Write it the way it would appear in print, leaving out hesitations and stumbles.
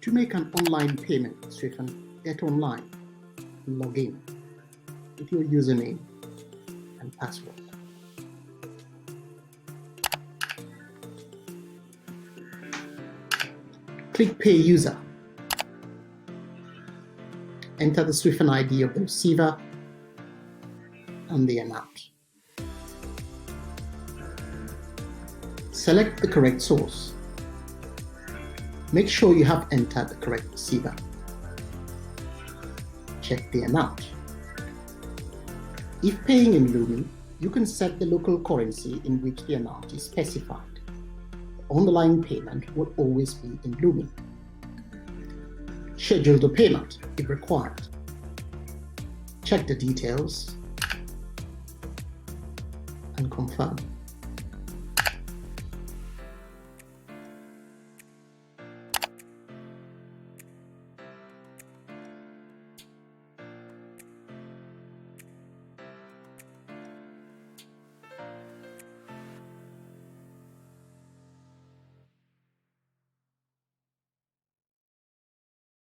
To make an online payment with Swifin, get online, log in with your username and password. Click Pay User. Enter the Swifin ID of the receiver and the amount. Select the correct source. Make sure you have entered the correct receiver. Check the amount. If paying in Lumi, you can set the local currency in which the amount is specified. The underlying payment will always be in Lumi. Schedule the payment if required. Check the details and confirm.